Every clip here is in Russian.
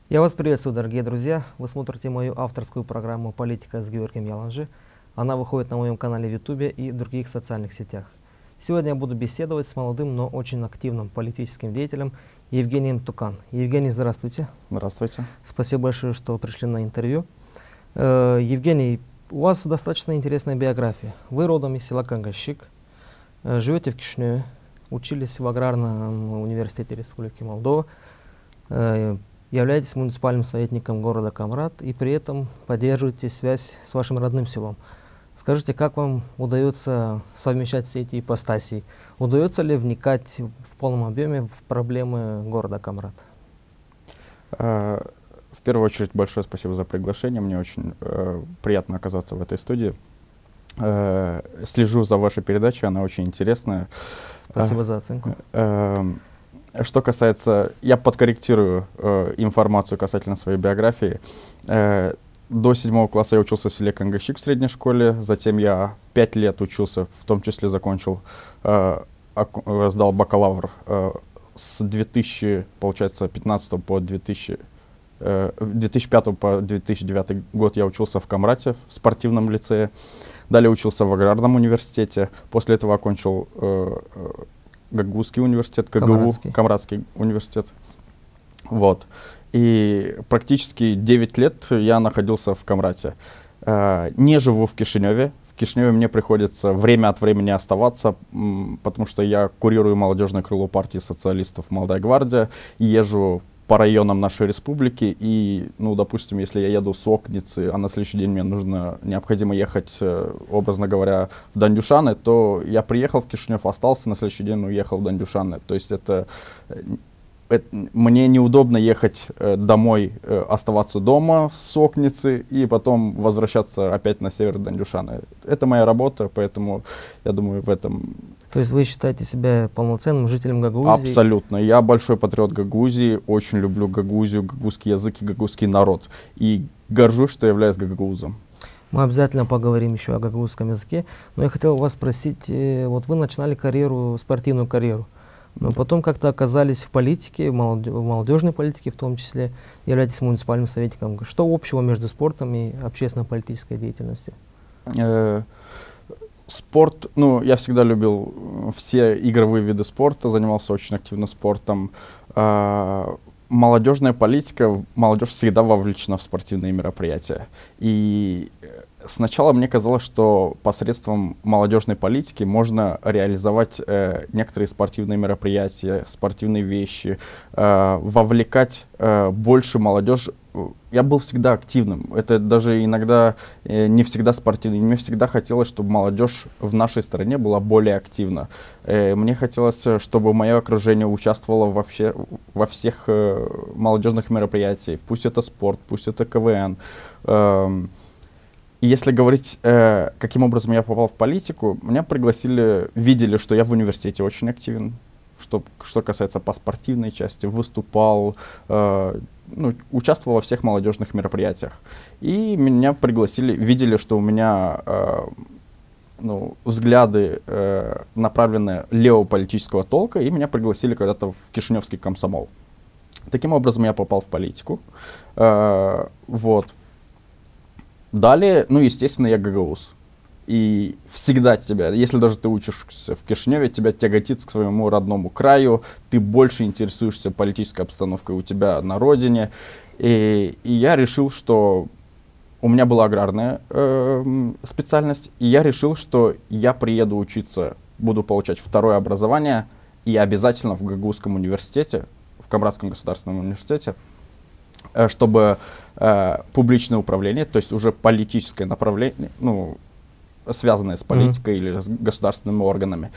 Я вас приветствую, дорогие друзья. Вы смотрите мою авторскую программу «Политика» с Георгием Яланжи. Она выходит на моем канале в YouTube и других социальных сетях. Сегодня я буду беседовать с молодым, но очень активным политическим деятелем Евгением Тукан. Евгений, здравствуйте. Здравствуйте. Спасибо большое, что пришли на интервью. Евгений, у вас достаточно интересная биография. Вы родом из села Кангашик, живете в Кишиневе, учились в Аграрном университете Республики Молдова, являетесь муниципальным советником города Камрат и при этом поддерживаете связь с вашим родным селом. Скажите, как вам удается совмещать все эти ипостаси? Удается ли вникать в полном объеме в проблемы города Камрат? В первую очередь, большое спасибо за приглашение. Мне очень приятно оказаться в этой студии. Слежу за вашей передачей, она очень интересная. Спасибо за оценку. Что касается, я подкорректирую информацию касательно своей биографии. До 7 класса я учился в селе Кангашик в средней школе, затем я 5 лет учился, в том числе закончил, сдал бакалавр с 2015 по 2005 по 2009 год я учился в Камрате, в спортивном лицее. Далее учился в Аграрном университете. После этого окончил Гагузский университет, КГУ, Камратский университет. Вот. И практически 9 лет я находился в Камрате. Не живу в Кишиневе. В Кишиневе мне приходится время от времени оставаться, потому что я курирую молодежное крыло партии социалистов «Молодая гвардия», езжу по районам нашей республики, и, ну, допустим, если я еду с Окницы, а на следующий день мне необходимо ехать, образно говоря, в Дандюшаны, то я приехал в Кишинев, остался, на следующий день уехал в Дандюшаны. То есть мне неудобно ехать домой, оставаться дома с Окницы и потом возвращаться опять на север Дандюшаны. Это моя работа, поэтому я думаю, в этом... То есть вы считаете себя полноценным жителем Гагаузии? Абсолютно. Я большой патриот Гагаузии, очень люблю Гагаузию, гагаузский язык и гагаузский народ. И горжусь, что являюсь гагаузом. Мы обязательно поговорим еще о гагаузском языке. Но я хотел вас спросить, вот вы начинали спортивную карьеру, но потом как-то оказались в политике, в молодежной политике в том числе, являетесь муниципальным советником. Что общего между спортом и общественно-политической деятельностью? Спорт, ну, я всегда любил все игровые виды спорта, занимался очень активно спортом. Молодежная политика, молодежь всегда вовлечена в спортивные мероприятия. И сначала мне казалось, что посредством молодежной политики можно реализовать некоторые спортивные мероприятия, спортивные вещи, вовлекать больше молодежь. Я был всегда активным. Это даже иногда не всегда спортивный. Мне всегда хотелось, чтобы молодежь в нашей стране была более активна. Мне хотелось, чтобы мое окружение участвовало во всех молодежных мероприятиях. Пусть это спорт, пусть это КВН. И если говорить, каким образом я попал в политику, меня пригласили, видели, что я в университете очень активен. Что касается по спортивной части, выступал, участвовал во всех молодежных мероприятиях. И меня пригласили, видели, что у меня взгляды направлены левого политического толка, и меня пригласили когда-то в Кишиневский комсомол. Таким образом я попал в политику. Вот. Далее, естественно, я гагауз. И всегда тебя, если даже ты учишься в Кишиневе, тебя тяготит к своему родному краю, ты больше интересуешься политической обстановкой у тебя на родине. И я решил, что у меня была аграрная специальность, и я решил, что я приеду учиться, буду получать второе образование, и обязательно в Гагаузском университете, в Камратском государственном университете, чтобы публичное управление, то есть уже политическое направление, связанное с политикой или с государственными органами.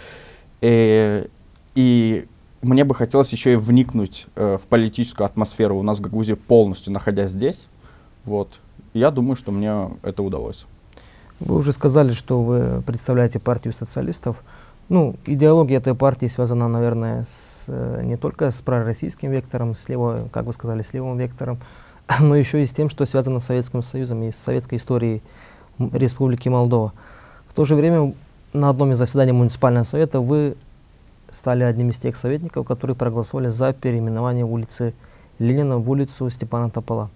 И мне бы хотелось еще и вникнуть в политическую атмосферу у нас в Гагаузии полностью, находясь здесь. Вот. Я думаю, что мне это удалось. Вы уже сказали, что вы представляете партию социалистов. Идеология этой партии связана, наверное, не только с пророссийским вектором, с левым вектором, но еще и с тем, что связано с Советским Союзом и с советской историей Республики Молдова. В то же время на одном из заседаний муниципального совета вы стали одним из тех советников, которые проголосовали за переименование улицы Ленина в улицу Степана Топола.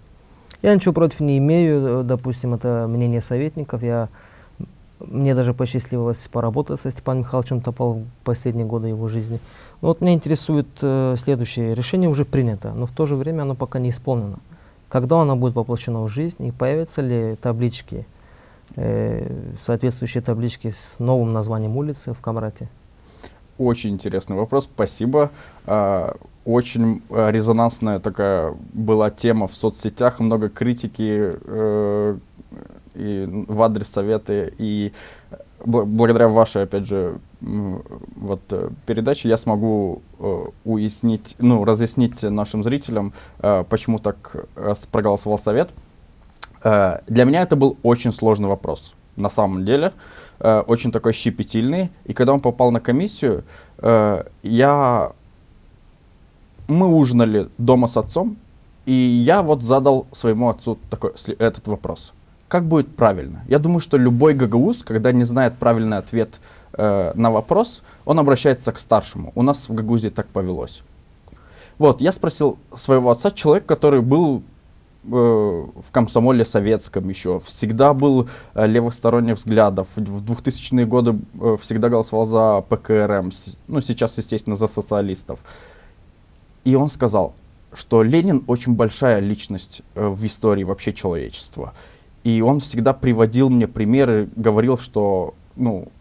Я ничего против не имею, допустим, это мнение советников. Мне даже посчастливилось поработать со Степаном Михайловичем Тополовым в последние годы его жизни. Но вот меня интересует следующее. Решение уже принято, но в то же время оно пока не исполнено. Когда оно будет воплощено в жизнь и появятся ли таблички, соответствующие таблички с новым названием улицы в Камрате? Очень интересный вопрос, спасибо. Очень резонансная такая была тема в соцсетях, много критики и в адрес совета. И благодаря вашей, опять же, вот, передаче я смогу уяснить, разъяснить нашим зрителям, почему так проголосовал совет. Для меня это был очень сложный вопрос, на самом деле, очень такой щепетильный. И когда он попал на комиссию, мы ужинали дома с отцом, и я вот задал своему отцу этот вопрос. Как будет правильно? Я думаю, что любой гагауз, когда не знает правильный ответ на вопрос, он обращается к старшему. У нас в Гагаузе так повелось. Вот, я спросил своего отца, человек, который был в комсомоле советском еще, всегда был левосторонних взглядов, в 2000-е годы всегда голосовал за ПКРМ, сейчас, естественно, за социалистов. И он сказал, что Ленин очень большая личность в истории вообще человечества. И он всегда приводил мне примеры, говорил, что,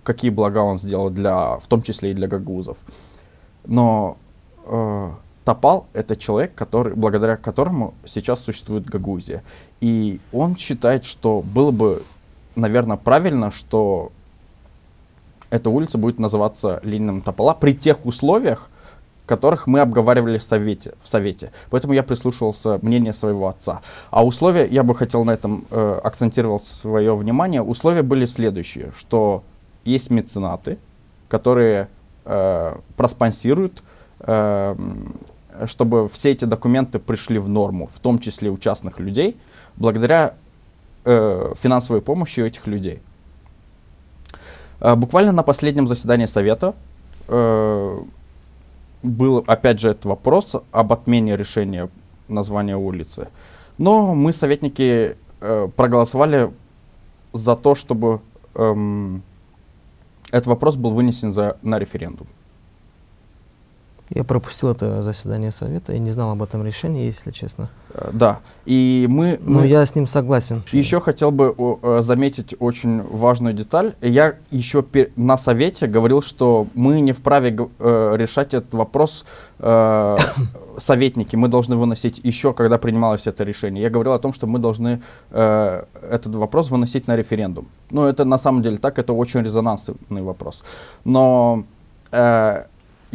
какие блага он сделал в том числе и для гагаузов. Но Топал — это человек, благодаря которому сейчас существует Гагаузия. И он считает, что было бы, наверное, правильно, что эта улица будет называться Лениным Топола при тех условиях, которых мы обговаривали в совете. Поэтому я прислушивался мнению своего отца. А условия, я бы хотел на этом акцентировал свое внимание, условия были следующие, что есть меценаты, которые проспонсируют, чтобы все эти документы пришли в норму, в том числе у частных людей, благодаря финансовой помощи этих людей. Буквально на последнем заседании совета был, опять же, этот вопрос об отмене решения названия улицы. Но мы, советники, проголосовали за то, чтобы этот вопрос был вынесен на референдум. Я пропустил это заседание совета и не знал об этом решении, если честно. Да. И Но я с ним согласен. Еще хотел бы заметить очень важную деталь. Я еще на совете говорил, что мы не вправе решать этот вопрос советники. Мы должны выносить еще, когда принималось это решение. Я говорил о том, что мы должны этот вопрос выносить на референдум. Это на самом деле так, это очень резонансный вопрос. Но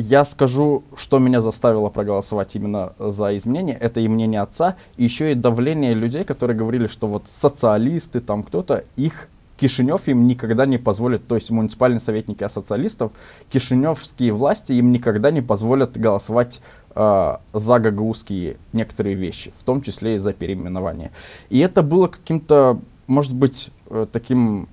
я скажу, что меня заставило проголосовать именно за изменение. Это и мнение отца, и еще и давление людей, которые говорили, что вот социалисты, там кто-то, Кишинев им никогда не позволит, то есть муниципальные советники социалистов, кишиневские власти им никогда не позволят голосовать за гагаузские некоторые вещи, в том числе и за переименование. И это было каким-то, может быть, таким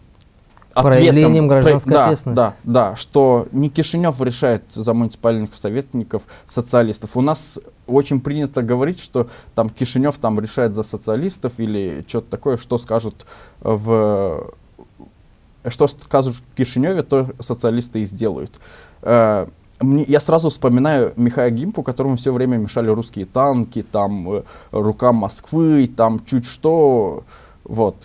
проявлением гражданской ответственности. Да, что не Кишинев решает за муниципальных советников социалистов. У нас очень принято говорить, что там Кишинев там решает за социалистов или что-то такое, что скажут в Кишиневе, то социалисты и сделают. Я сразу вспоминаю Михаила Гимпу, которому все время мешали русские танки, там рука Москвы, там чуть что. Вот.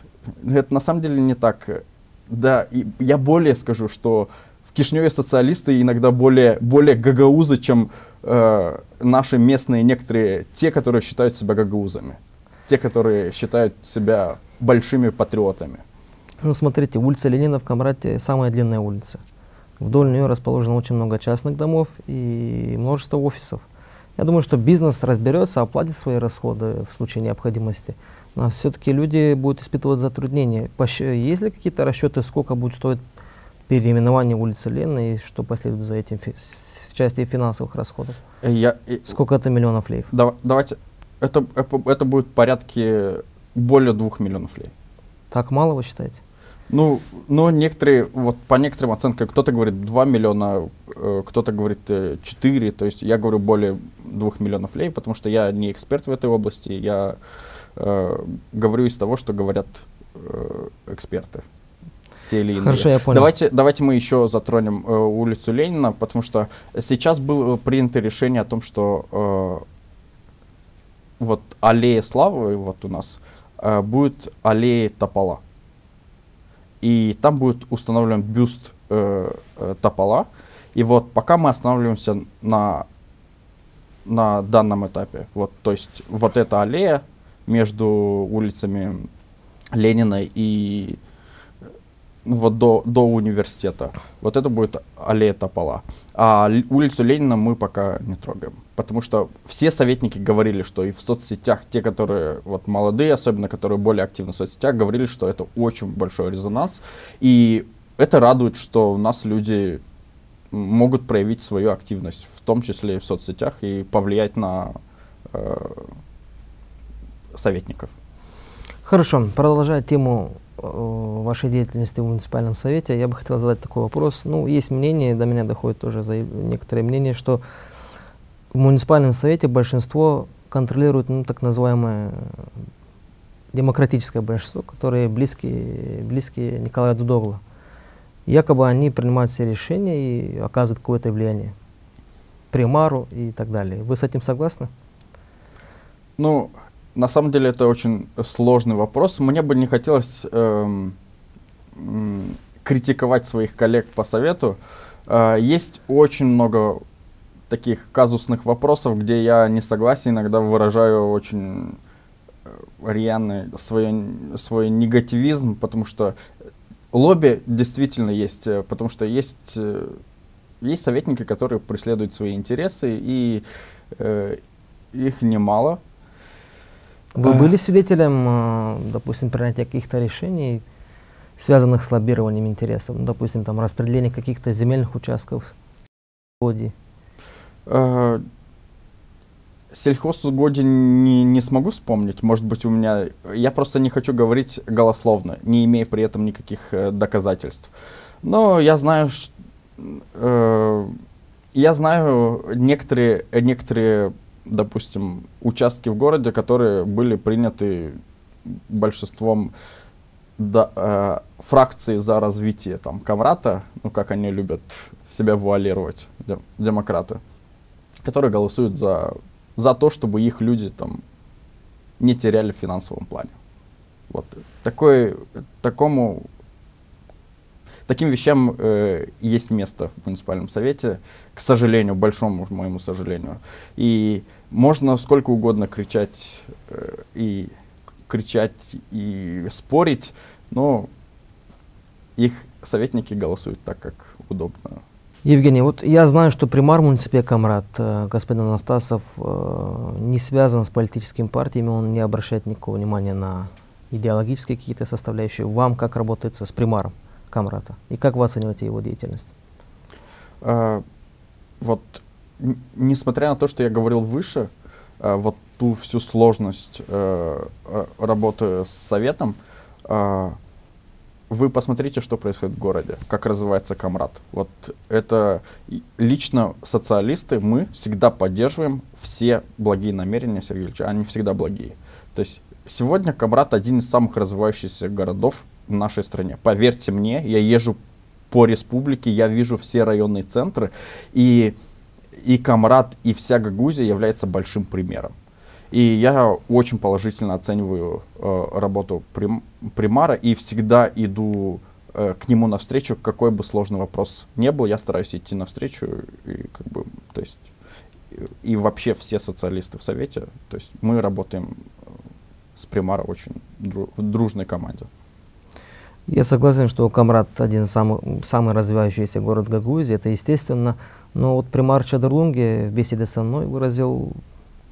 Это на самом деле не так. Да, и я более скажу, что в Кишиневе социалисты иногда более гагаузы, чем наши местные некоторые, те, которые считают себя гагаузами, те, которые считают себя большими патриотами. Смотрите, улица Ленина в Камрате самая длинная улица. Вдоль нее расположено очень много частных домов и множество офисов. Я думаю, что бизнес разберется, оплатит свои расходы в случае необходимости. Но все-таки люди будут испытывать затруднения. Есть ли какие-то расчеты, сколько будет стоить переименование улицы Ленина и что последует за этим в части финансовых расходов? Сколько это миллионов леев? Давайте, это будет в порядке более 2 миллионов леев. Так мало, вы считаете? Но некоторые, вот по некоторым оценкам, кто-то говорит 2 миллиона, кто-то говорит 4, то есть я говорю более 2 миллионов лей, потому что я не эксперт в этой области, я говорю из того, что говорят эксперты. Те или иные. Хорошо, я понял. Давайте мы еще затронем улицу Ленина, потому что сейчас было принято решение о том, что вот аллея Славы вот у нас будет аллея Топола. И там будет установлен бюст Топола. И вот пока мы останавливаемся на данном этапе. Вот, то есть вот эта аллея между улицами Ленина и вот до университета. Вот это будет аллея Топола. А улицу Ленина мы пока не трогаем. Потому что все советники говорили, что и в соцсетях, те, которые вот молодые, особенно которые более активны в соцсетях, говорили, что это очень большой резонанс. И это радует, что у нас люди могут проявить свою активность, в том числе и в соцсетях, и повлиять на советников. Хорошо, продолжая тему вашей деятельности в муниципальном совете, я бы хотел задать такой вопрос. Ну, есть мнение, до меня доходит тоже некоторые мнения, что в муниципальном совете большинство контролирует, ну, так называемое демократическое большинство, которые близкие Николаю Дудоглу. Якобы они принимают все решения и оказывают какое-то влияние примару и так далее. Вы с этим согласны? Ну, на самом деле это очень сложный вопрос. Мне бы не хотелось критиковать своих коллег по совету. Есть очень много таких казусных вопросов, где я не согласен, иногда выражаю очень рьяный свой негативизм, потому что лобби действительно есть, потому что есть советники, которые преследуют свои интересы, и их немало. Вы были свидетелем, допустим, принятия каких-то решений, связанных с лоббированием интересов, ну, допустим, там распределение каких-то земельных участков, угодий? Сельхозугодий не смогу вспомнить, может быть, у меня... Я просто не хочу говорить голословно, не имея при этом никаких доказательств. Но я знаю некоторые, допустим, участки в городе, которые были приняты большинством фракции за развитие там Камрата, ну как они любят себя вуалировать, демократы, которые голосуют за то, чтобы их люди там не теряли в финансовом плане. Вот. Таким вещам есть место в муниципальном совете, к сожалению, большому моему сожалению. И можно сколько угодно кричать и спорить, но их советники голосуют так, как удобно. Евгений, вот я знаю, что примар муниципе Камрат, господин Анастасов, не связан с политическими партиями, он не обращает никакого внимания на идеологические какие-то составляющие. Вам как работается с примаром Камрата? И как вы оцениваете его деятельность? Вот, несмотря на то, что я говорил выше, вот ту всю сложность работы с советом, вы посмотрите, что происходит в городе, как развивается Камрат. Вот это лично социалисты, мы всегда поддерживаем все благие намерения Сергея Ильича, они всегда благие. То есть сегодня Камрат один из самых развивающихся городов в нашей стране. Поверьте мне, я езжу по республике, я вижу все районные центры, и Камрат, и вся Гагаузия является большим примером. И я очень положительно оцениваю работу примара и всегда иду к нему навстречу, какой бы сложный вопрос не был, я стараюсь идти навстречу, и, то есть, и вообще все социалисты в совете, то есть мы работаем с примара очень в дружной команде. Я согласен, что Камрат один самый развивающийся город Гагаузии, это естественно, но вот примар Чадырлунги в беседе со мной выразил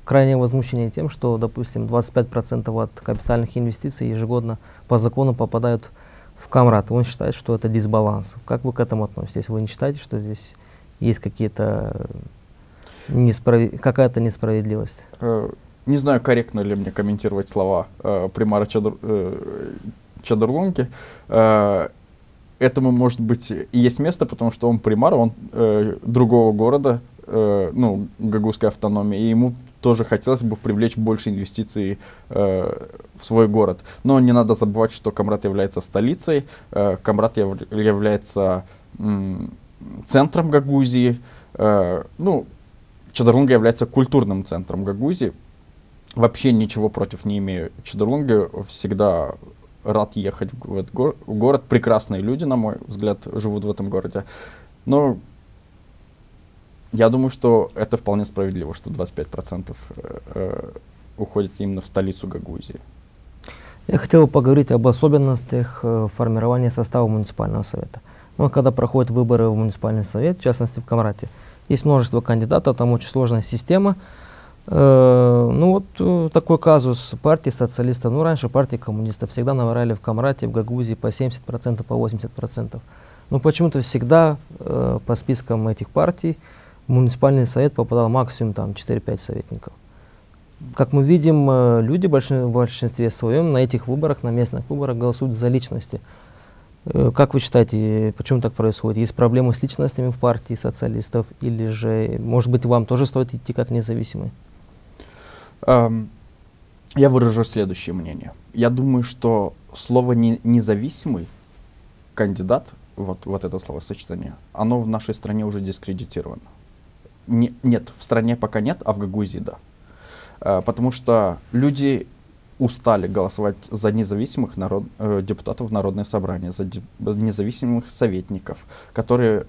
крайнее возмущение тем, что, допустим, 25% от капитальных инвестиций ежегодно по закону попадают в Камрат. Он считает, что это дисбаланс. Как вы к этому относитесь? Вы не считаете, что здесь есть какая-то несправедливость? Не знаю, корректно ли мне комментировать слова примара Чадырлунги. Этому, может быть, и есть место, потому что он примар, он другого города, ну, гагузской автономии, и ему тоже хотелось бы привлечь больше инвестиций в свой город. Но не надо забывать, что Камрат является столицей, Камрат является центром Гагузии, ну, Чадарунга является культурным центром Гагузии. Вообще ничего против не имею. Чадарунга всегда рад ехать в этот город. Прекрасные люди, на мой взгляд, живут в этом городе. Но я думаю, что это вполне справедливо, что 25% уходит именно в столицу Гагузии. Я хотел бы поговорить об особенностях формирования состава муниципального совета. Ну, когда проходят выборы в муниципальный совет, в частности в Камрате, есть множество кандидатов, там очень сложная система. Ну вот такой казус партии социалистов, ну раньше партии коммунистов всегда набирали в Камрате, в Гагузии по 70%, по 80%. Но почему-то всегда по спискам этих партий в муниципальный совет попадал максимум там 4-5 советников. Как мы видим, люди в большинстве своем на этих выборах, на местных выборах голосуют за личности. Как вы считаете, почему так происходит? Есть проблемы с личностями в партии социалистов или же, может быть, вам тоже стоит идти как независимый? Я выражу следующее мнение. Я думаю, что слово «независимый кандидат», вот это словосочетание, оно в нашей стране уже дискредитировано. Нет, в стране пока нет, а в Гагузии да. Потому что люди устали голосовать за независимых депутатов в Народное собрание, за независимых советников, которые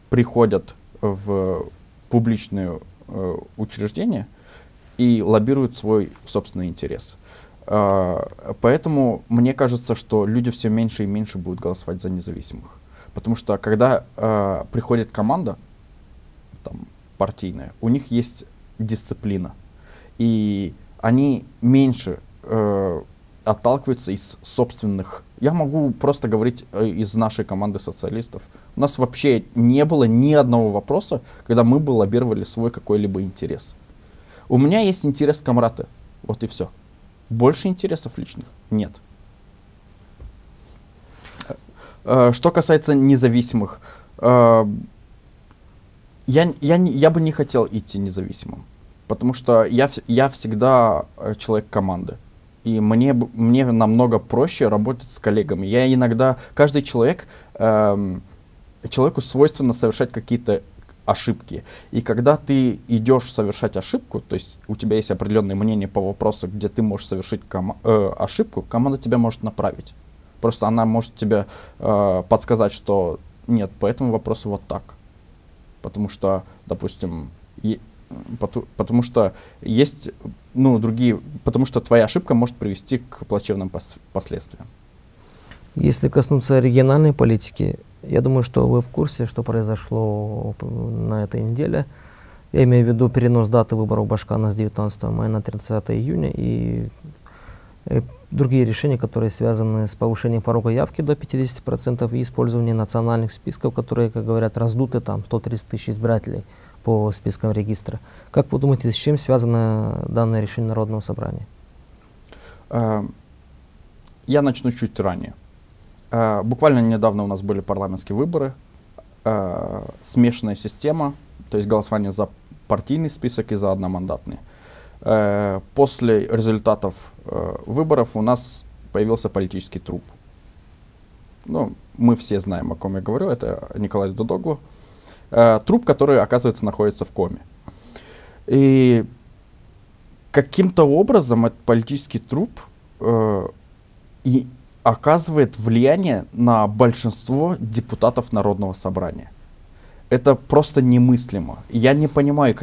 приходят в публичные учреждения и лоббируют свой собственный интерес. Поэтому мне кажется, что люди все меньше и меньше будут голосовать за независимых. Потому что когда приходит команда там, партийная, у них есть дисциплина. И они меньше отталкиваются из собственных... Я могу просто говорить из нашей команды социалистов. У нас вообще не было ни одного вопроса, когда мы бы лоббировали свой какой-либо интерес. У меня есть интерес к Камрату, вот и все. Больше интересов личных нет. Что касается независимых, я бы не хотел идти независимым, потому что я всегда человек команды. И мне намного проще работать с коллегами. Я иногда, каждый человек, человеку свойственно совершать какие-то ошибки. И когда ты идешь совершать ошибку, то есть у тебя есть определенное мнение по вопросу, где ты можешь совершить ошибку, команда тебя может направить. Просто она может тебе подсказать, что нет, по этому вопросу вот так. Потому что, допустим, потому что есть, ну, другие, потому что твоя ошибка может привести к плачевным последствиям. Если коснуться региональной политики, я думаю, что вы в курсе, что произошло на этой неделе. Я имею в виду перенос даты выборов Башкана с 19 мая на 30 июня и другие решения, которые связаны с повышением порога явки до 50% и использованием национальных списков, которые, как говорят, раздуты, там 130 тысяч избирателей по спискам регистра. Как вы думаете, с чем связано данное решение Народного собрания? Я начну чуть ранее. Буквально недавно у нас были парламентские выборы, смешанная система, то есть голосование за партийный список и за одномандатный. После результатов выборов у нас появился политический труп. Ну, мы все знаем, о ком я говорю, это Николай Додоглу. Труп, который, оказывается, находится в коме. И каким-то образом этот политический труп и оказывает влияние на большинство депутатов Народного собрания. Это просто немыслимо. Я не понимаю,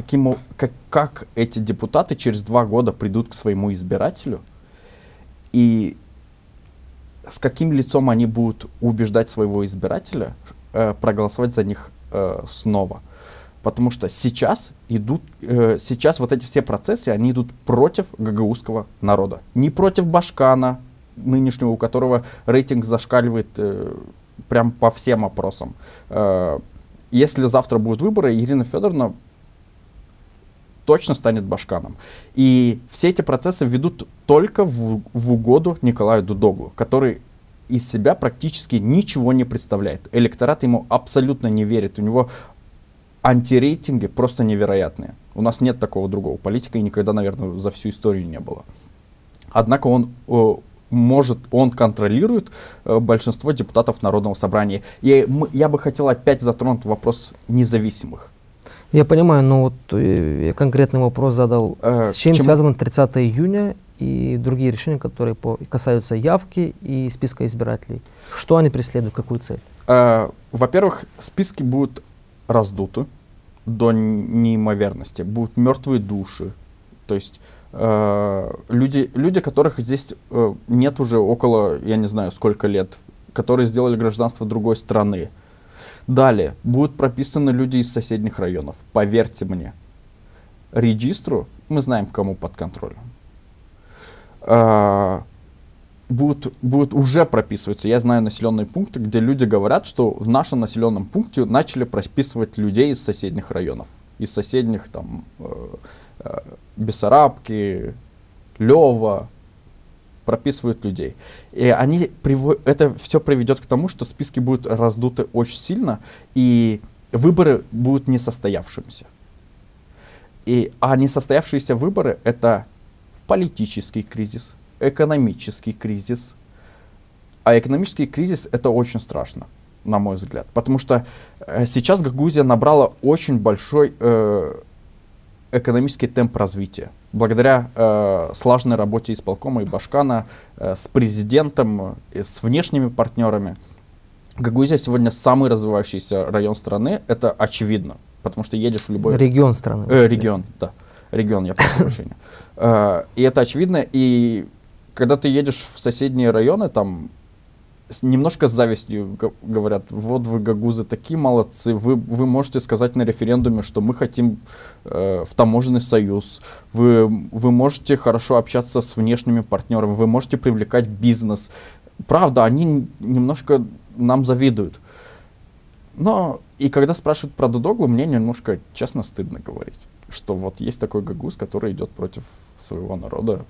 как эти депутаты через 2 года придут к своему избирателю и с каким лицом они будут убеждать своего избирателя проголосовать за них снова. Потому что сейчас вот эти все процессы, они идут против гагаузского народа. Не против Башкана нынешнего, у которого рейтинг зашкаливает прям по всем опросам. Если завтра будут выборы, Ирина Федоровна точно станет Башканом. И все эти процессы ведут только в угоду Николаю Додоглу, который из себя практически ничего не представляет. Электорат ему абсолютно не верит. У него антирейтинги просто невероятные. У нас нет такого другого политика, и никогда, наверное, за всю историю не было. Однако он контролирует большинство депутатов Народного собрания. И я бы хотел опять затронуть вопрос независимых. Я понимаю, но вот я конкретный вопрос задал. С чем связано 30 июня и другие решения, которые касаются явки и списка избирателей? Что они преследуют, какую цель? Во-первых, списки будут раздуты до неимоверности. Будут мертвые души. То есть люди, которых здесь нет уже около, я не знаю, сколько лет, которые сделали гражданство другой страны. Далее, будут прописаны люди из соседних районов. Поверьте мне, регистру мы знаем, кому под контролем. Будут уже прописываться. Я знаю населенные пункты, где люди говорят, что в нашем населенном пункте начали прописывать людей из соседних районов. Из соседних, там, Бессарабки, Лёва, прописывают людей. И это все приведет к тому, что списки будут раздуты очень сильно, и выборы будут несостоявшимися. А несостоявшиеся выборы — это политический кризис, экономический кризис. А экономический кризис — это очень страшно, на мой взгляд. Потому что сейчас Гагаузия набрала очень большой экономический темп развития. Благодаря слаженной работе исполкома и Башкана, с президентом, с внешними партнерами. Гагаузия сегодня самый развивающийся район страны. Это очевидно, потому что едешь в любой... Регион страны. Регион, да. Регион, я прошу прощения. И это очевидно. И когда ты едешь в соседние районы, там немножко с завистью говорят: вот вы, гагузы, такие молодцы, вы можете сказать на референдуме, что мы хотим в таможенный союз, вы можете хорошо общаться с внешними партнерами, вы можете привлекать бизнес. Правда, они немножко нам завидуют. Но и когда спрашивают про Додоглу, мне немножко, честно, стыдно говорить, что вот есть такой гагуз, который идет против своего народа.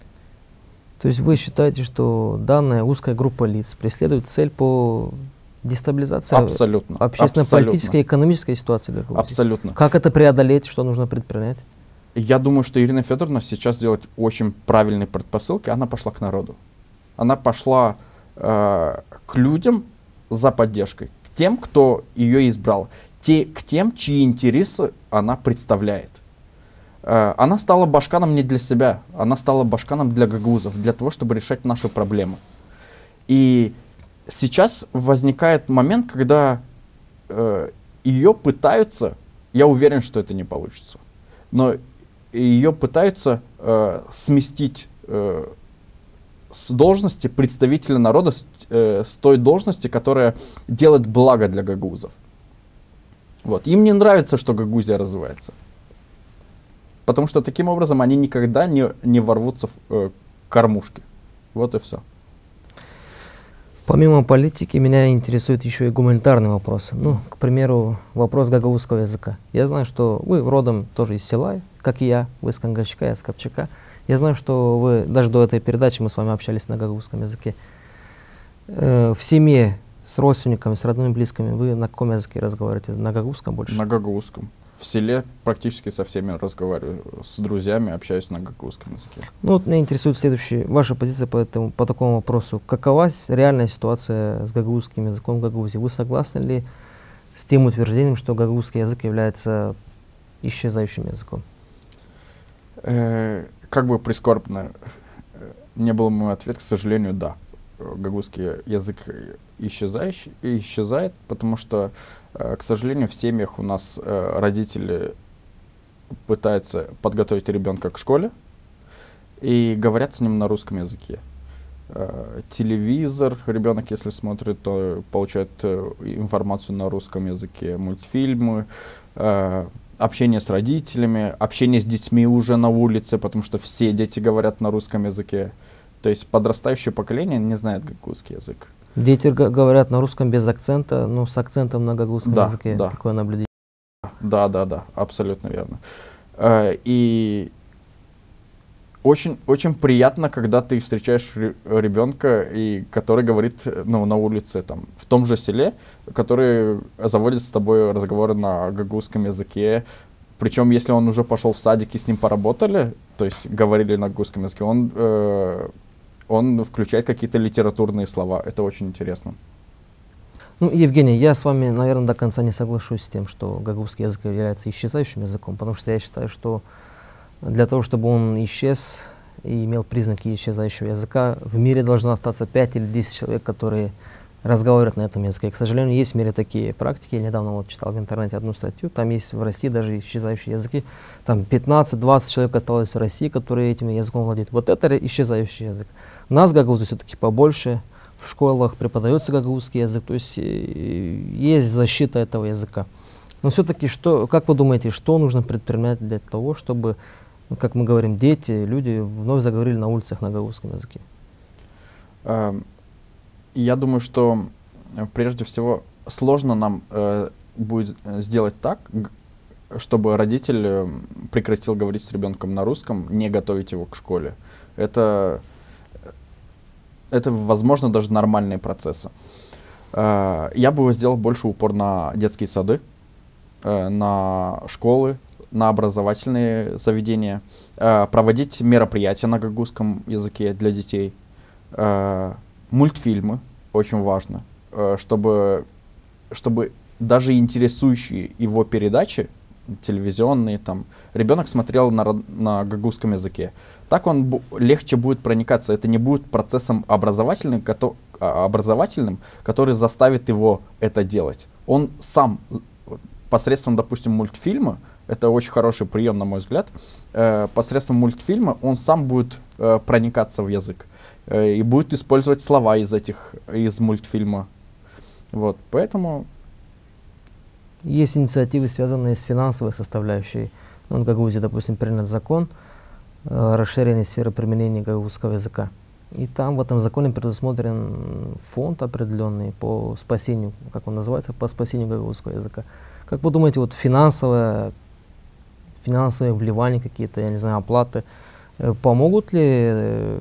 То есть вы считаете, что данная узкая группа лиц преследует цель по дестабилизации общественно-политической и экономической ситуации Гагаузии? Абсолютно. Как это преодолеть, что нужно предпринять? Я думаю, что Ирина Федоровна сейчас делает очень правильные предпосылки. Она пошла к народу. Она пошла к людям за поддержкой, к тем, кто ее избрал, к тем, чьи интересы она представляет. Она стала башканом не для себя, она стала башканом для гагаузов, для того, чтобы решать наши проблемы. И сейчас возникает момент, когда ее пытаются, я уверен, что это не получится, но ее пытаются сместить с должности представителя народа, с той должности, которая делает благо для гагаузов. Вот. Им не нравится, что Гагаузия развивается. Потому что таким образом они никогда не ворвутся в кормушки. Вот и все. Помимо политики, меня интересует еще и гуманитарный вопрос. Ну, к примеру, вопрос гагаузского языка. Я знаю, что вы родом тоже из села, как и я. Вы с Кангачка, я с Копчака. Я знаю, что вы, даже до этой передачи мы с вами общались на гагаузском языке. В семье с родственниками, с родными близкими вы на каком языке разговариваете? На гагаузском больше? На гагаузском. В селе практически со всеми разговариваю. С друзьями общаюсь на гагаузском языке. Ну вот меня интересует следующее. Ваша позиция по такому вопросу. Какова реальная ситуация с гагаузским языком в Гагаузии? Вы согласны ли с тем утверждением, что гагаузский язык является исчезающим языком? Как бы прискорбно не был мой ответ, к сожалению, да. Гагаузский язык исчезает, потому что, к сожалению, в семьях у нас родители пытаются подготовить ребенка к школе и говорят с ним на русском языке. Телевизор, ребенок, если смотрит, то получает информацию на русском языке, мультфильмы, общение с родителями, общение с детьми уже на улице, потому что все дети говорят на русском языке. То есть подрастающее поколение не знает гагаузский язык. Дети говорят на русском без акцента, но с акцентом на гагаузском языке. Да. Такое наблюдение. Да, абсолютно верно. И Очень, очень приятно, когда ты встречаешь ребенка, и который говорит, ну, на улице, там, в том же селе, который заводит с тобой разговоры на гагузском языке. Причем, если он уже пошел в садик и с ним поработали, то есть говорили на гагузском языке, он включает какие-то литературные слова. Это очень интересно. Ну, Евгений, я с вами, наверное, до конца не соглашусь с тем, что гагузский язык является исчезающим языком, потому что я считаю, что для того, чтобы он исчез и имел признаки исчезающего языка, в мире должно остаться 5 или 10 человек, которые разговаривают на этом языке. И, к сожалению, есть в мире такие практики. Я недавно вот читал в интернете одну статью, там есть в России даже исчезающие языки. Там 15-20 человек осталось в России, которые этим языком владеют. Вот это исчезающий язык. У нас гагузы все-таки побольше. В школах преподается гагузский язык, то есть есть защита этого языка. Но все-таки, как вы думаете, что нужно предпринять для того, чтобы, как мы говорим, дети, люди вновь заговорили на улицах на гагузском языке? Я думаю, что прежде всего сложно нам будет сделать так, чтобы родитель прекратил говорить с ребенком на русском, не готовить его к школе. Это возможно, даже нормальные процессы. Я бы сделал больше упор на детские сады, на школы, на образовательные заведения, проводить мероприятия на гагузском языке для детей, мультфильмы, очень важно, чтобы даже интересующие его передачи, телевизионные, там, ребенок смотрел на гагузском языке. Так он легче будет проникаться. Это не будет процессом образовательным, который заставит его это делать. Он сам, посредством, допустим, мультфильма, это очень хороший прием, на мой взгляд, посредством мультфильма он сам будет проникаться в язык и будет использовать слова из мультфильма. Вот, поэтому... Есть инициативы, связанные с финансовой составляющей. В Гагаузии, допустим, принят закон расширения сферы применения гагузского языка. И там в этом законе предусмотрен фонд определенный по спасению, как он называется, по спасению гагузского языка. Как вы думаете, вот финансовые вливания какие-то, я не знаю, оплаты, помогут ли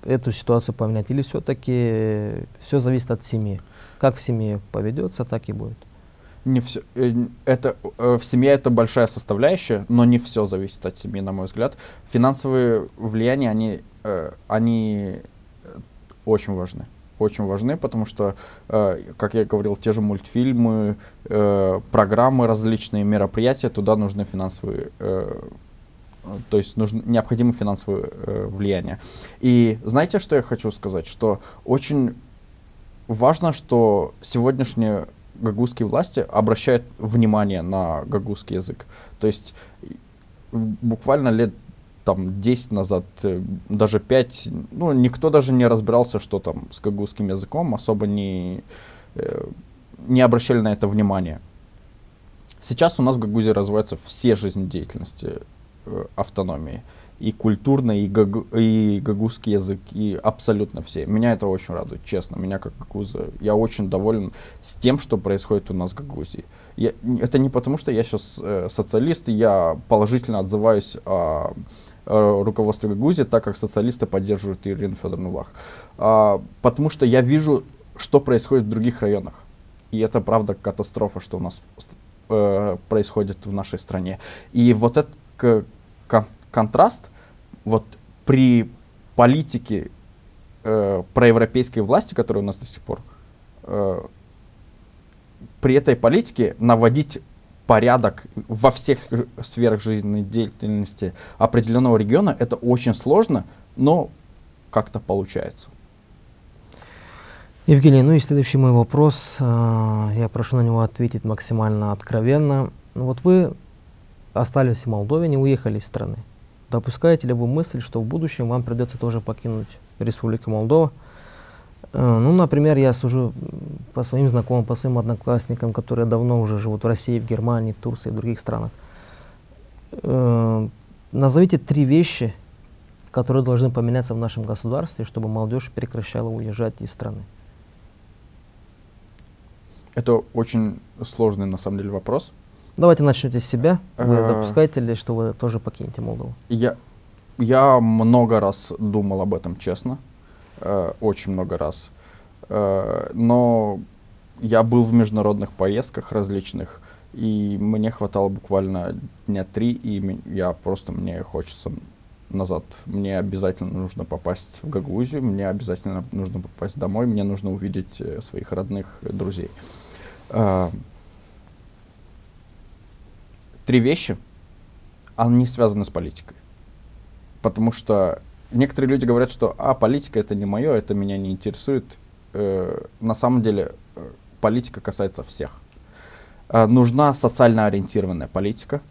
эту ситуацию поменять? Или все-таки все зависит от семьи? Как в семье поведется, так и будет. Не все, в семье это большая составляющая, но не все зависит от семьи, на мой взгляд. Финансовые влияния, они очень важны. Очень важны, потому что, как я говорил, те же мультфильмы, программы различные, мероприятия, туда нужны финансовые, то есть необходимо финансовое влияние. И знаете, что я хочу сказать? Что очень важно, что сегодняшние гагузские власти обращают внимание на гагузский язык. То есть буквально лет там 10 назад, даже 5, ну, никто даже не разбирался, что там с гагузским языком, особо не обращали на это внимания. Сейчас у нас в Гагаузии развиваются все жизнедеятельности автономии. И культурный, и гагузский язык, и абсолютно все. Меня это очень радует, честно. Меня как гагуза, я очень доволен с тем, что происходит у нас в Гагаузии. Это не потому, что я сейчас социалист, и я положительно отзываюсь о руководстве Гагаузии, так как социалисты поддерживают Ирину Федоровну Влах. Потому что я вижу, что происходит в других районах. И это, правда, катастрофа, что у нас происходит в нашей стране. И вот этот контраст вот при политике проевропейской власти, которая у нас до сих пор, при этой политике наводить порядок во всех сферах жизненной деятельности определенного региона, это очень сложно, но как-то получается. Евгений, ну и следующий мой вопрос, я прошу на него ответить максимально откровенно. Вот вы остались в Молдове, не уехали из страны. Допускаете ли вы мысль, что в будущем вам придется тоже покинуть Республику Молдова? Ну, например, я сужу по своим знакомым, по своим одноклассникам, которые давно уже живут в России, в Германии, в Турции, в других странах. Назовите 3 вещи, которые должны поменяться в нашем государстве, чтобы молодежь прекращала уезжать из страны. Это очень сложный, на самом деле, вопрос. Давайте начнете с себя. Вы допускаете ли, что вы тоже покинете Молдову? Я много раз думал об этом, честно. Очень много раз. Но я был в международных поездках различных, и мне хватало буквально дня 3, и мне хочется назад. Мне обязательно нужно попасть в Гагаузию, мне обязательно нужно попасть домой, мне нужно увидеть своих родных, друзей. 3 вещи, они связаны с политикой. Потому что некоторые люди говорят, что политика это не мое, это меня не интересует. На самом деле политика касается всех. Нужна социально ориентированная политика.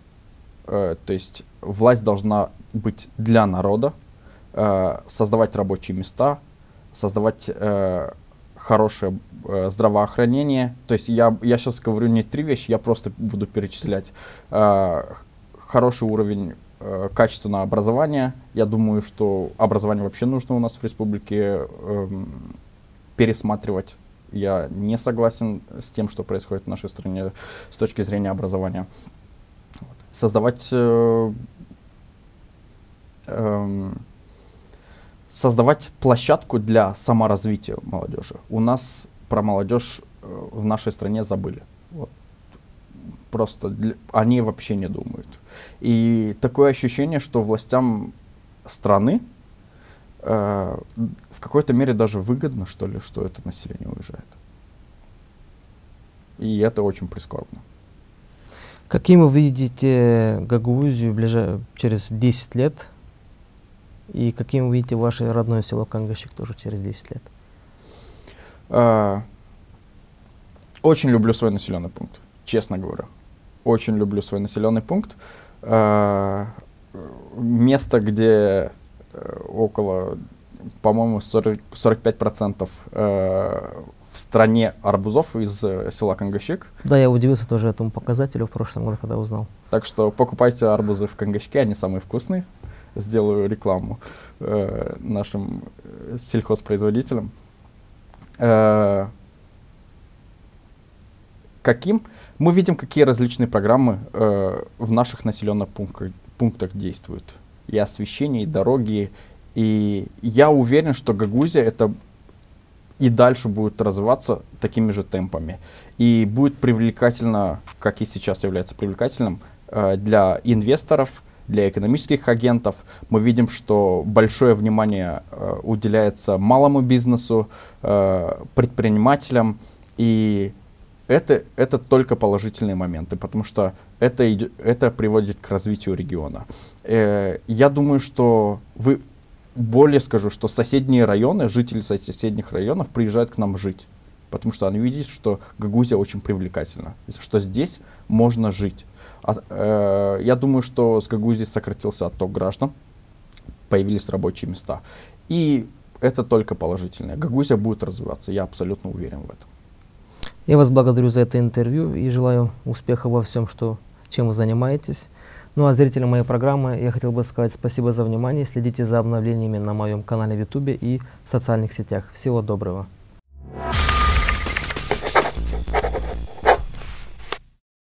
То есть власть должна быть для народа, создавать рабочие места, создавать хорошее здравоохранение. То есть я сейчас говорю не 3 вещи, я просто буду перечислять. Хороший уровень качественного образования. Я думаю, что образование вообще нужно у нас в республике пересматривать. Я не согласен с тем, что происходит в нашей стране с точки зрения образования. Создавать площадку для саморазвития молодежи. У нас про молодежь в нашей стране забыли. Вот. Просто они вообще не думают. И такое ощущение, что властям страны в какой-то мере даже выгодно, что ли, что это население уезжает. И это очень прискорбно. Каким вы видите Гагаузию через 10 лет? И каким вы видите ваше родное село Кангашик тоже через 10 лет? Очень люблю свой населенный пункт, честно говоря. Очень люблю свой населенный пункт. Место, где около, по-моему, 45% в стране арбузов из села Кангашик. Да, я удивился тоже этому показателю в прошлом году, когда узнал. Так что покупайте арбузы в Кангашике, они самые вкусные. Сделаю рекламу нашим сельхозпроизводителям. Мы видим, какие различные программы в наших населенных пунктах действуют. И освещение, и дороги. И я уверен, что Гагаузия это и дальше будет развиваться такими же темпами. И будет привлекательно, как и сейчас является привлекательным, для инвесторов, для экономических агентов. Мы видим, что большое внимание уделяется малому бизнесу, предпринимателям. И это только положительные моменты, потому что это приводит к развитию региона. Я думаю, что более скажу, что соседние районы, жители соседних районов приезжают к нам жить, потому что они видят, что Гагаузия очень привлекательна, что здесь можно жить. Я думаю, что с Гагаузии сократился отток граждан, появились рабочие места. И это только положительное. Гагаузия будет развиваться, я абсолютно уверен в этом. Я вас благодарю за это интервью и желаю успеха во всем, чем вы занимаетесь. Ну а зрителям моей программы я хотел бы сказать спасибо за внимание. Следите за обновлениями на моем канале в YouTube и в социальных сетях. Всего доброго.